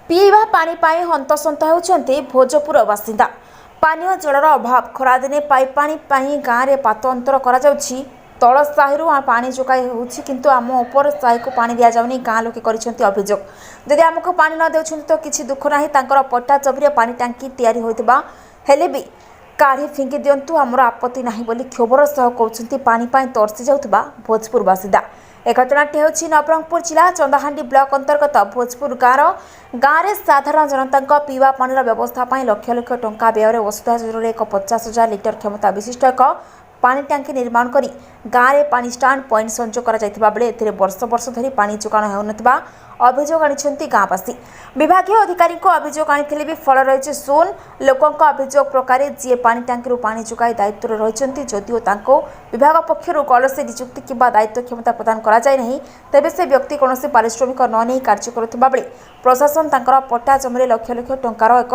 पीवा पानी पाई हंतसंत होउछन्ति भोजपुर बासिंदा। पानीय जलर अभाव खरादिने पाइपानी पाई गाँव में पात अंतर करा जाउछि। तल साहिरु पानी जोगाई होउछि किंतु आम उपर साही को पानी दिया जाउनी गाँ लोके करिसेंति अभियोग। जदि आमको पानी न देउछन्ति तो किछि दुख नाही, तांकर पट्टा जमिरे पानी टांकी तैयारी होइतबा हेले भी काढ़ी फिंगी दियंतु आमर आपत्ति नाही बोली क्षोभर सह कहउछन्ति पानी पाई तरसी जाउतबा भोजपुर बासिंदा। ए घटनाटी होछि नवरंगपुर जिला चंदाहांडी ब्लॉक अंतर्गत भोजपुर गाँव में साधारण जनता पीवा पानी व्यवस्था लक्ष लक्ष टंका व्यय वसुधा योजना एक 50,000 लिटर क्षमता विशिष्ट एक पानी टांकी निर्माण करी गाँव में पानी स्टांड पॉइंट संजोग कर वर्ष वर्ष धरी पानी जोगाण होउनथिबा अभियोग आनिछन्ति गाँवासी। विभागीय अधिकारी अभियोग आनिथिले भी फल रही शून। लोकों अभियोग प्रकार जी पानी टांकी पानी जोगाई दायित्व रही जदिओ तांको विभाग पक्षर कलसी नियुक्ति किंबा दायित्व क्षमता प्रदान करा जाय नहीं, तेबे से व्यक्ति कौन पारिश्रमिक न नहीं कार्य करुवा बेले प्रशासन तांकर पट्टा जमिरे लक्ष लक्ष टंकार एक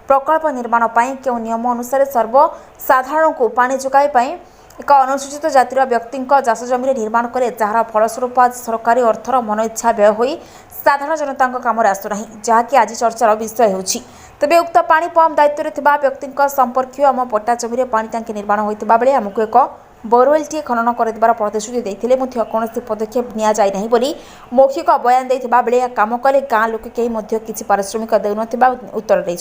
प्रकल्प निर्माण पाई केउ नियम अनुसार सर्वसाधारण को पानी जोगाई पाई एक अनुसूचित जातिर व्यक्ति चाष जमी निर्माण करे, जार फलस्वरूप आज सरकारी अर्थर मन इच्छा व्यय होई साधारण जनता काम आसुना, जहाँकि आज चर्चार विषय होछि। तेबे उक्त पानी पंप दायित्व में व्यक्ति संपर्क आम पट्टा जमी पानी टांकी निर्माण होता बेले आमको एक बोरवेलटी खनन कर प्रतिश्रुति देते कौन पदक्षेप नि जाए नहीं बोली मौखिक बयान देता बेले काम कले गाँ लोके कहीं किसी पारिश्रमिक देउन उत्तर दे।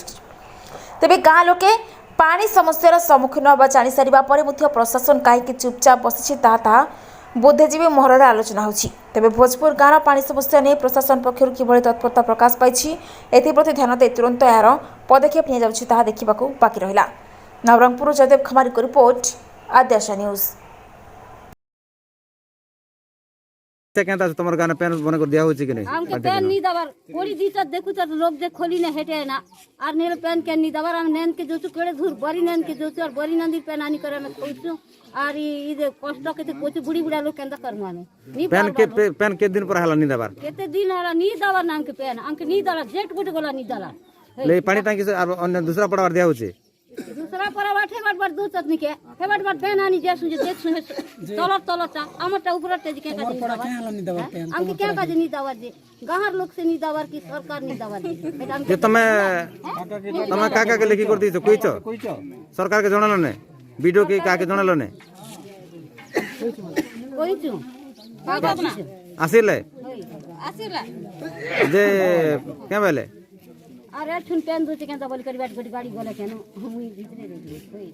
तेबे गाँ लोके पानी समस्यार सम्मुखीन होगा जानी सारिबा परे मुख्य प्रशासन कहीं चुपचाप बसी बुद्धिजीवी महर आलोचना होछि। तेबे भोजपुर गाँव पानी समस्या नहीं प्रशासन पक्षर किभली तत्परता प्रकाश पाई एप्रति ध्यान दे तुरंत यार पदक्षेप नि जाउछि ताहा देखिबाकू बाकी रहिला। नवरंगपुर जयदेव खमारी को रिपोर्ट आद्याशा न्यूज। केनता तमर गाना पेन बन कर दिया होछि कि नै हमके पेन नी दबर कोड़ी दिस देखु त लोग जे खोली ने हेटे ना आर नेल पेन के नी दबर हम नेन के जोसु केड़े धुर बरी नेन के जोसु और बरी नंदी पेन आनी करे में खोसु आर ई जे कष्ट के कोची बुढ़ी बुढ़ा लोग केंदा करमाने नी पेन के दिन पर हला नी दबर केते दिन हला नी दबर नाम के पेन अंक नी दला जेट गुट गोला नी दला ले पानी टांकी से अन्य दूसरा पड़ावर दिया होछि। दूसरा परावा ठेबाट बार दू चटनी के ठेबाट बार पेन आनी जे सुजे देख सुने तल चा आमटा ऊपर तेज के का दिन अंक क्या का नी दवर जे गाहर लोग से नी दवर की सरकार नी दवर जे तमे काका के लेखी कर दिस कोइ सरकार के जणालो ने वीडियो के का के जणालो ने कोइ छु काका अपना आसिले जे क्या बेले अरे ठुन पेन दो के बोल कर बैठ गाड़ी गोले केनो हम भीतरे रह गए।